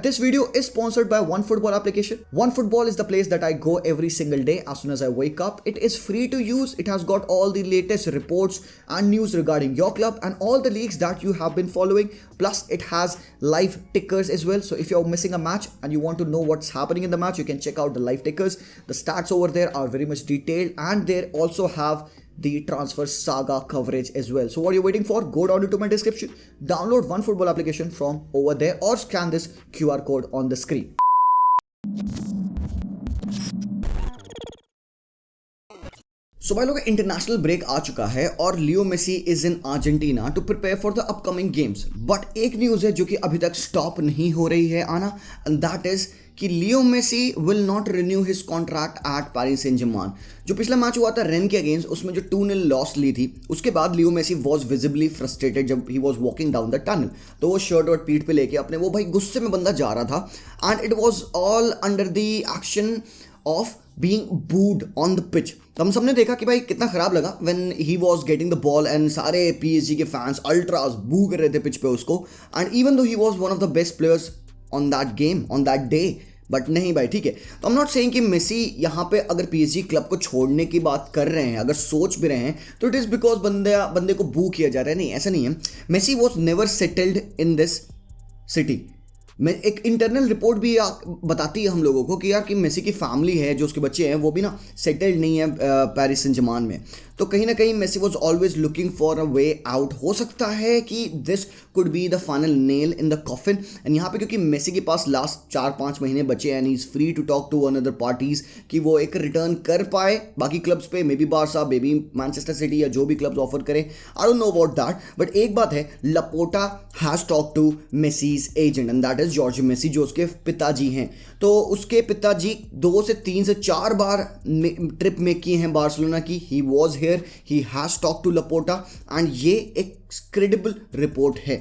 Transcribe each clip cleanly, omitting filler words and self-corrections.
This video is sponsored by OneFootball application. OneFootball is the place that I go every single day as soon as I wake up. It is free to use. It has got all the latest reports and news regarding your club and all the leagues that you have been following. Plus, it has live tickers as well. So if you're missing a match and you want to know what's happening in the match, you can check out the live tickers. The stats over there are very much detailed, and they also have the transfer saga coverage as well. So what are you waiting for? Go down into my description, download OneFootball application from over there, or scan this QR code on the screen. So भाई लोग, international break आ चुका है और Leo Messi is in Argentina to prepare for the upcoming games. But एक news है जो कि अभी तक स्टॉप नहीं हो रही है आना, एंड दैट इज कि Leo Messi will not renew his contract at Paris Saint Germain. जो पिछला मैच हुआ था रेन के अगेंस्ट, उसमें जो 2-0 लॉस ली थी, उसके बाद Leo Messi was visibly frustrated जब he was walking down the tunnel. तो वो शर्ट और पीठ पे लेके अपने वो भाई गुस्से में बंदा जा रहा था, and it was all under the action of being booed on the pitch. तो हम सबने देखा कि भाई कितना खराब लगा when he was getting the ball and सारे पीएसजी के फैंस अल्ट्रास बू कर रहे थे पिच पे उसको, and even though he was one of the best players on that game on that day. But नहीं भाई, ठीक है. तो आई एम नॉट सेइंग कि मेसी यहाँ पे अगर पीएसजी क्लब को छोड़ने की बात कर रहे हैं, अगर सोच भी रहे हैं, तो इट इज़ बिकॉज बंदे को बू किया जा रहा है. नहीं, ऐसा नहीं है. Messi was never settled in this city. मैं एक इंटरनल रिपोर्ट भी बताती है हम लोगों को कि यार कि मेसी की फैमिली है, जो उसके बच्चे हैं, वो भी ना सेटल्ड नहीं है पेरिस सेंट जर्मेन में. तो कहीं ना कहीं Messi was always looking for a way out. हो सकता है कि this could be the final nail in the coffin. And यहाँ पे क्योंकि मेसी के पास लास्ट 4-5 महीने बचे हैं, and is free to talk to another parties कि वो एक रिटर्न कर पाए बाकी क्लब्स पे, maybe Barca, maybe Manchester City, या जो भी क्लब्स ऑफर करें. I don't know about that. But एक बात है, Laporta has talk to Messi's agent, and that is Jorge Messi, जो उसके पिताजी हैं. तो उसके पिताजी 2 से 3 से 4 बार ट्रिप मेक किए हैं बार्सिलोना की. He was here, he has talk to Laporta, and ये एक क्रेडिबल रिपोर्ट है.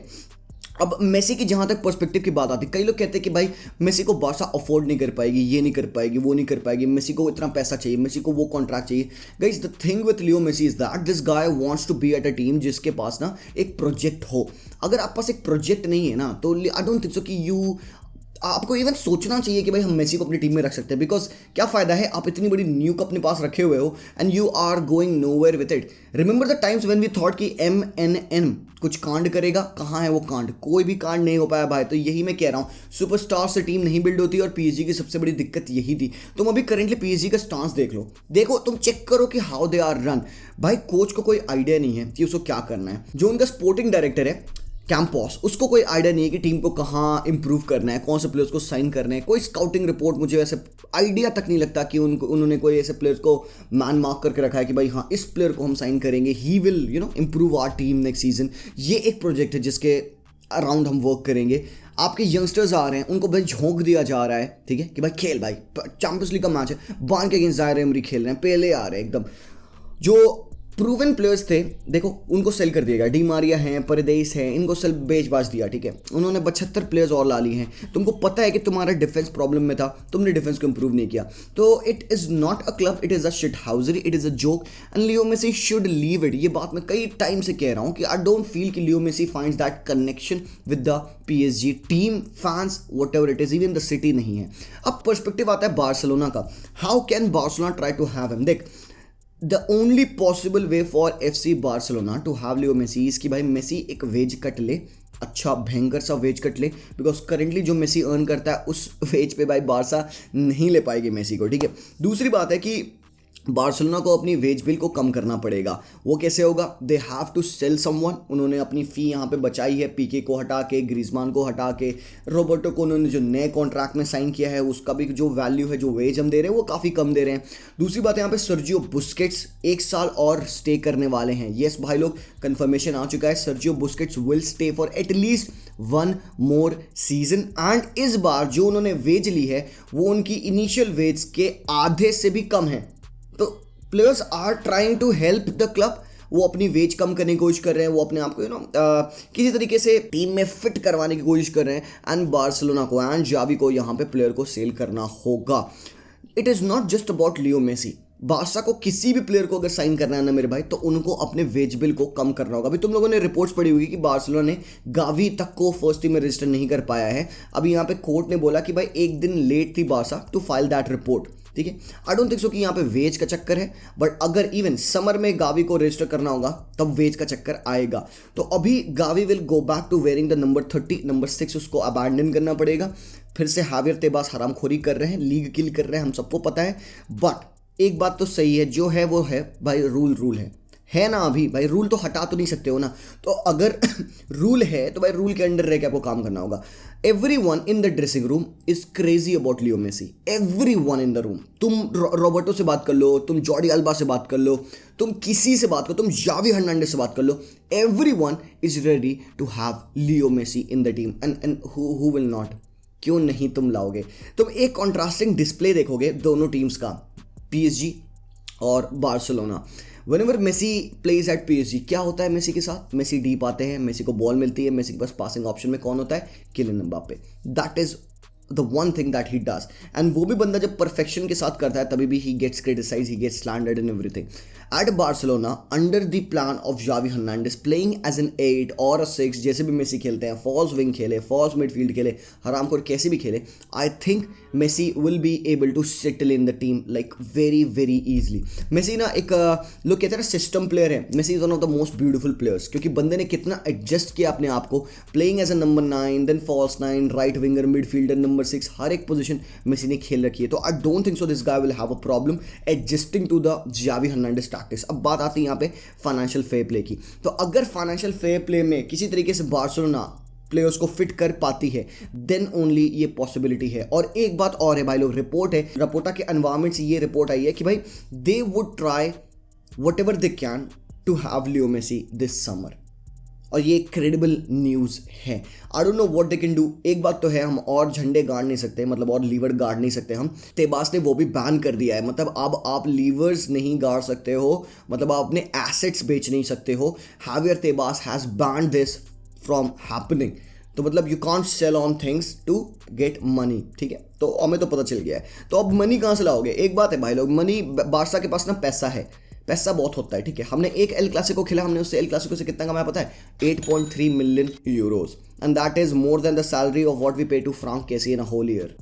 अब मेसी की जहाँ तक पर्सपेक्टिव की बात आती है, कई लोग कहते हैं कि भाई मेसी को बार्सा अफोर्ड नहीं कर पाएगी, ये नहीं कर पाएगी, वो नहीं कर पाएगी, मेसी को इतना पैसा चाहिए, मेसी को वो कॉन्ट्रैक्ट चाहिए. Guys, the thing with Leo Messi is that this guy wants to be at a team जिसके पास ना एक प्रोजेक्ट हो. अगर आप पास एक प्रोजेक्ट नहीं है ना, तो आई डोंट थिंक सो कि आपको इवन सोचना चाहिए कि भाई हम मेसी को अपनी टीम में रख सकते हैं. बिकॉज क्या फ़ायदा है, आप इतनी बड़ी न्यूक अपने पास रखे हुए हो and you are going nowhere with it. Remember the times when we thought कि MNN कुछ कांड करेगा. कहाँ है वो कांड? कोई भी कांड नहीं हो पाया भाई. तो यही मैं कह रहा हूँ, सुपरस्टार से टीम नहीं बिल्ड होती, और पीएसजी की सबसे बड़ी दिक्कत यही थी. तुम अभी करेंटली पीएसजी का स्टांस देखो, तुम चेक करो कि हाउ दे आर रन. भाई कोच को कोई आइडिया नहीं है कि उसको क्या करना है. जो उनका स्पोर्टिंग डायरेक्टर है कैंपॉस, उसको कोई आइडिया नहीं है कि टीम को कहाँ इंप्रूव करना है, कौन से प्लेयर्स को साइन करना है. कोई स्काउटिंग रिपोर्ट, मुझे वैसे आइडिया तक नहीं लगता कि उन्होंने कोई ऐसे प्लेयर्स को मैन मार्क करके रखा है कि भाई हाँ, इस प्लेयर को हम साइन करेंगे, he will improve our team next season. ये एक प्रोजेक्ट है जिसके अराउंड हम वर्क करेंगे. आपके यंगस्टर्स आ रहे हैं, उनको भाई झोंक दिया जा रहा है, ठीक है, कि भाई खेल भाई, चैंपियंस लीग का मैच है, बान के अगेंस्ट जायर एमरी खेल रहे हैं, पहले आ रहे हैं एकदम. जो प्रूवन प्लेयर्स थे, देखो उनको सेल कर दिया गया. डी मारिया हैं, परदेस हैं, इनको सेल बेच बाज दिया, ठीक है. उन्होंने 72 प्लेयर्स और ला लिए हैं. तुमको पता है कि तुम्हारा डिफेंस प्रॉब्लम में था, तुमने डिफेंस को इंप्रूव नहीं किया. तो it is not a club, it is a shithousery, it is a joke, and Leo Messi should leave it. ये बात मैं कई टाइम से कह रहा हूँ कि आई डोंट फील कि Leo Messi finds that connection with the PSG team, fans, whatever it is. Even the city नहीं है. अब पर्सपेक्टिव आता है बार्सिलोना का. How can Barcelona try to have him? देख, the only possible way for FC Barcelona to have Leo Messi is कि भाई Messi एक वेज कट ले, अच्छा भयंकर सा वेज कट ले. बिकॉज करेंटली जो मेसी अर्न करता है उस वेज पे भाई बार्सा नहीं ले पाएगी मेसी को, ठीक है. दूसरी बात है कि बार्सिलोना को अपनी वेज बिल को कम करना पड़ेगा. वो कैसे होगा? They have to sell someone. उन्होंने अपनी फ़ी यहाँ पे बचाई है, पीके को हटा के, ग्रीजमान को हटा के, रोबर्टो को उन्होंने जो नए कॉन्ट्रैक्ट में साइन किया है उसका भी जो वैल्यू है, जो वेज हम दे रहे हैं वो काफ़ी कम दे रहे हैं. दूसरी बात है, यहाँ पे सर्जियो बुस्केट्स 1 साल और स्टे करने वाले हैं. येस भाई लोग, कंफर्मेशन आ चुका है, Sergio Busquets will stay for at least 1 more season. And इस बार जो उन्होंने वेज ली है वो उनकी इनिशियल वेज के आधे से भी कम है. तो players are trying to help the club. वो अपनी वेज कम करने की कोशिश कर रहे हैं, वो अपने आप को किसी तरीके से टीम में फिट करवाने की कोशिश कर रहे हैं. एंड बार्सिलोना को एंड जावी को यहाँ पे प्लेयर को सेल करना होगा. It is not just about Leo Messi. Barca को किसी भी प्लेयर को अगर साइन करना है ना मेरे भाई, तो उनको अपने वेज बिल को कम करना होगा। अभी तुम लोगों ने रिपोर्ट्स पढ़ी होगी कि बार्सिलोना ने गावी तक को फर्स्ट टीम में रजिस्टर नहीं कर पाया है। अभी यहाँ पे कोर्ट ने बोला कि भाई एक दिन लेट थी Barca to file that report, ठीक है। आई डोंट थिंक सो कि यहाँ पे वेज का चक्कर है, बट अगर इवन समर में गावी को रजिस्टर करना होगा तब वेज का चक्कर आएगा। तो अभी Gavi will go back to wearing the number 30, number 6 उसको अबैंडन करना पड़ेगा। फिर से हावियर तेबास हरामखोरी कर रहे हैं, लीग किल कर रहे हैं, हम सबको पता है। बट एक बात तो सही है, जो है वो है भाई, रूल है ना। अभी भाई रूल तो हटा तो नहीं सकते हो ना। तो अगर रूल है तो भाई रूल के अंडर रह के आपको काम करना होगा। Everyone in the dressing room is crazy about Leo Messi, everyone in the room. तुम रॉबर्टो से बात कर लो, तुम जॉर्डी अल्बा से बात कर लो, तुम किसी से बात करो, तुम जावी हर्नांडेज से बात कर लो, everyone is ready to have Leo Messi in the team. And who will not, क्यों नहीं तुम लाओगे। तुम एक कॉन्ट्रास्टिंग डिस्प्ले देखोगे दोनों टीम्स का, पीएसजी और Barcelona. Whenever Messi plays at PSG, क्या होता है मेसी के साथ? मेसी डीप आते हैं, मेसी को बॉल मिलती है, मेसी के पास पासिंग ऑप्शन में कौन होता है? Kylian Mbappe. That is the one thing that he does. एंड वो भी बंदा जब परफेक्शन के साथ करता है तभी भी he gets criticise, he gets slandered in everything. At Barcelona under the plan of Xavi Hernandez playing as an 8 और अ 6, जैसे भी मेसी खेलते हैं, फॉल्स विंग खेले, फॉल्स मिडफील्ड खेले, हरामखोर कैसे भी खेले, I think Messi will be able to settle in the team like very very easily. Messi ना एक लोग कहते हैं ना सिस्टम प्लेयर है। Messi is one of the most beautiful players, क्योंकि बंदे ने कितना एडजस्ट किया अपने आप को, playing as a number 9, then false 9, right winger, midfielder, number 6, हर एक पोजीशन मेसी ने खेल रखी है। तो I don't think so this guy will have a problem adjusting to the Xavi Hernandez tactics. अब बात आती है यहाँ पे फाइनेंशियल फेयर प्ले की। तो अगर फाइनेंशियल फेयर प्ले में किसी तरीके से बार्सिलोना प्लेयर्स को फिट कर पाती है, देन ओनली ये पॉसिबिलिटी है। और एक बात और है भाई लोग, रिपोर्ट है, रपोटा के एनवायरमेंट से ये रिपोर्ट आई है कि भाई they would try whatever they can to have Leo Messi this summer. और ये क्रेडिबल न्यूज़ है। I don't know what they can do. एक बात तो है, हम और झंडे गाड़ नहीं सकते, मतलब और लीवर गाड़ नहीं सकते हम। तेबास ने वो भी बैन कर दिया है, मतलब अब आप लीवर्स नहीं गाड़ सकते हो, मतलब आप अपने एसेट्स बेच नहीं सकते हो। Javier Tebas has banned this from happening. तो मतलब you can't sell on things to get money, ठीक है। तो हमें तो पता चल गया है। तो अब मनी कहाँ से लाओगे? एक बात है भाई लोग, मनी, बारसा के पास ना पैसा है, पैसा बहुत होता है, ठीक है। हमने एक एल क्लासिको खेला, हमने उससे एल क्लासिको से कितना कमाया पता है? 8.3 million euros, and that is more than the salary of what we pay to Franck Kessie in a whole year.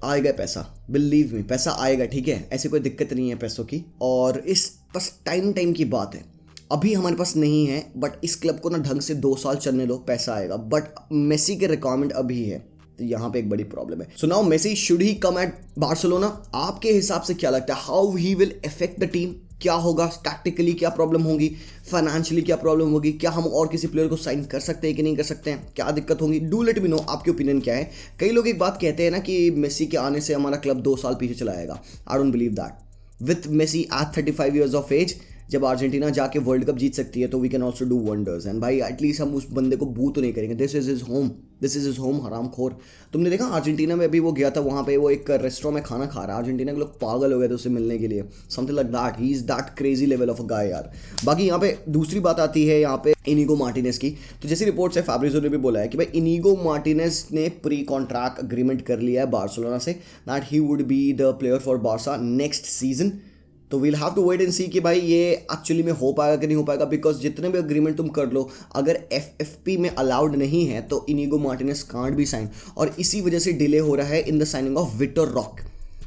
आएगा पैसा, बिलीव मी, पैसा आएगा, ठीक है। ऐसी कोई दिक्कत नहीं है पैसों की, और इस बस टाइम की बात है। अभी हमारे पास नहीं है, बट इस क्लब को ना ढंग से 2 साल चलने दो, पैसा आएगा। बट मेसी के रिक्वायरमेंट अभी है, तो यहाँ पे एक बड़ी प्रॉब्लम है। So now Messi should he come at Barcelona? आपके हिसाब से क्या लगता है, how he will affect the team? क्या होगा टैक्टिकली, क्या प्रॉब्लम होगी, फाइनेंशियली क्या प्रॉब्लम होगी, क्या हम और किसी प्लेयर को साइन कर सकते हैं कि नहीं कर सकते हैं, क्या दिक्कत होगी? डू लेट मी नो, आपकी ओपिनियन क्या है। कई लोग एक बात कहते हैं ना कि मेसी के आने से हमारा क्लब 2 साल पीछे चला जाएगा। I don't believe that. With Messi at 35 years of age, जब अर्जेंटीना जाके वर्ल्ड कप जीत सकती है, तो we can also do wonders. And भाई एटलीस्ट हम उस बंदे को बू तो नहीं करेंगे। दिस इज हिज होम, हरामखोर। तुमने देखा अर्जेंटीना में अभी वो गया था, वहाँ पे वो एक रेस्टोरेंट में खाना खा रहा है, अर्जेंटीना के लोग पागल हो गए थे उससे मिलने के लिए। Something like that, he is that crazy level of a guy यार। बाकी यहाँ पे दूसरी बात आती है यहाँ पे इनिगो मार्टिनेज की। तो जैसी रिपोर्ट्स है, फैब्रिजो ने भी बोला है कि भाई इनिगो मार्टिनेज ने प्री कॉन्ट्रैक्ट अग्रीमेंट कर लिया है बार्सिलोना से, that he would be the player for Barca next season. तो we'll have to wait and see कि भाई ये एक्चुअली में हो पाएगा कि नहीं हो पाएगा, बिकॉज जितने भी अग्रीमेंट तुम कर लो, अगर एफएफपी में अलाउड नहीं है तो Inigo Martinez can't be sign, और इसी वजह से डिले हो रहा है in the signing of Victor Roque,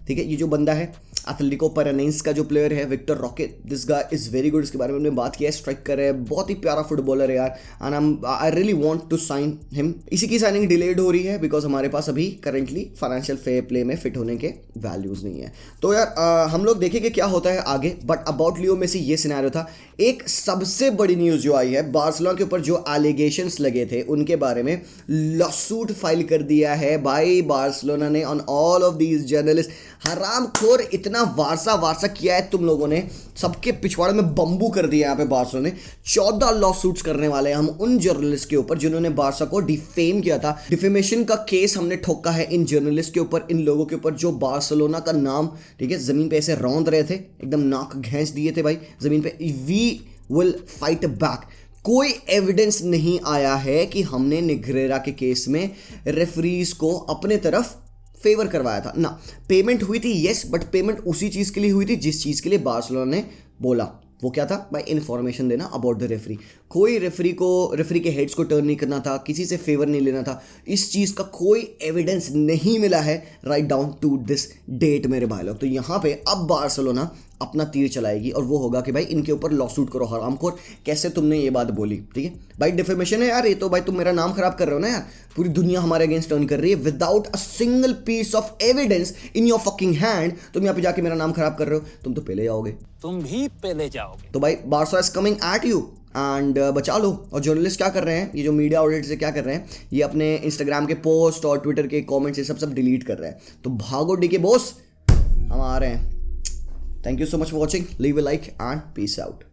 ठीक है। ये जो बंदा है एथलेटिको पैरानाइंस का जो प्लेयर है Victor Roque, this guy is very good. इसके बारे में हमने बात किया है, स्ट्राइक कर रहा है, बहुत ही प्यारा फुटबॉलर है यार, and I really want to sign him. इसी की साइनिंग डिलेड हो रही है बिकॉज हमारे पास अभी करंटली फाइनेंशियल फेयर प्ले में फिट होने के वैल्यूज नहीं है। तो यार हम लोग देखेंगे क्या होता है आगे। बट अबाउट लियो मेसी ये सिनेरियो था। एक सबसे बड़ी न्यूज़ जो आई है, बार्सिलोना के ऊपर जो एलिगेशंस लगे थे उनके बारे में लॉसूट फाइल कर दिया है भाई बार्सिलोना ने on all of these journalist. हरामखोर, इतना वारसा किया है तुम लोगों ने, सबके पिछवाड़े में बम्बू कर दिया यहाँ पे बार्सिलोना ने। 14 लॉ सूट्स करने वाले हैं हम उन जर्नलिस्ट के ऊपर जिन्होंने बार्सा को डिफेम किया था। डिफेमेशन का केस हमने ठोका है इन जर्नलिस्ट के ऊपर, इन लोगों के ऊपर जो बार्सिलोना का नाम, ठीक है, जमीन पे ऐसे रौंद रहे थे, एकदम नाक घैंच दिए थे भाई जमीन पे। We will fight back. कोई एविडेंस नहीं आया है कि हमने निग्रेरा के केस में रेफरीज को अपने तरफ फेवर करवाया था ना। पेमेंट हुई थी यस, बट पेमेंट उसी चीज़ के लिए हुई थी जिस चीज़ के लिए बार्सिलोना ने बोला। वो क्या था भाई? इन्फॉर्मेशन देना अबाउट द रेफरी। कोई रेफरी के हेड्स को टर्न नहीं करना था, किसी से फेवर नहीं लेना था। इस चीज़ का कोई एविडेंस नहीं मिला है right down to this date मेरे भाई लोग। तो यहाँ पे अब बार्सिलोना अपना तीर चलाएगी और वो होगा कि भाई इनके ऊपर लॉसूट करो हरामखोर, कैसे तुमने ये बात बोली, ठीक है भाई? डिफेमेशन है यार ये तो भाई, तुम मेरा नाम खराब कर रहे हो ना यार। पूरी दुनिया हमारे अगेंस्ट टर्न कर रही है without a single piece of evidence in your fucking hand. तुम यहाँ पे जाके मेरा नाम खराब कर रहे हो, तुम तो पहले जाओगे, तुम भी पहले जाओगे। तो भाई Barca is coming at you and बचा लो। और जर्नलिस्ट क्या कर रहे हैं, ये जो मीडिया आउटलेट्स से क्या कर रहे हैं, ये अपने इंस्टाग्राम के पोस्ट और ट्विटर के कमेंट्स ये सब डिलीट कर रहे हैं। तो भागो डीके बॉस, हम आ रहे हैं। Thank you so much for watching, leave a like and peace out.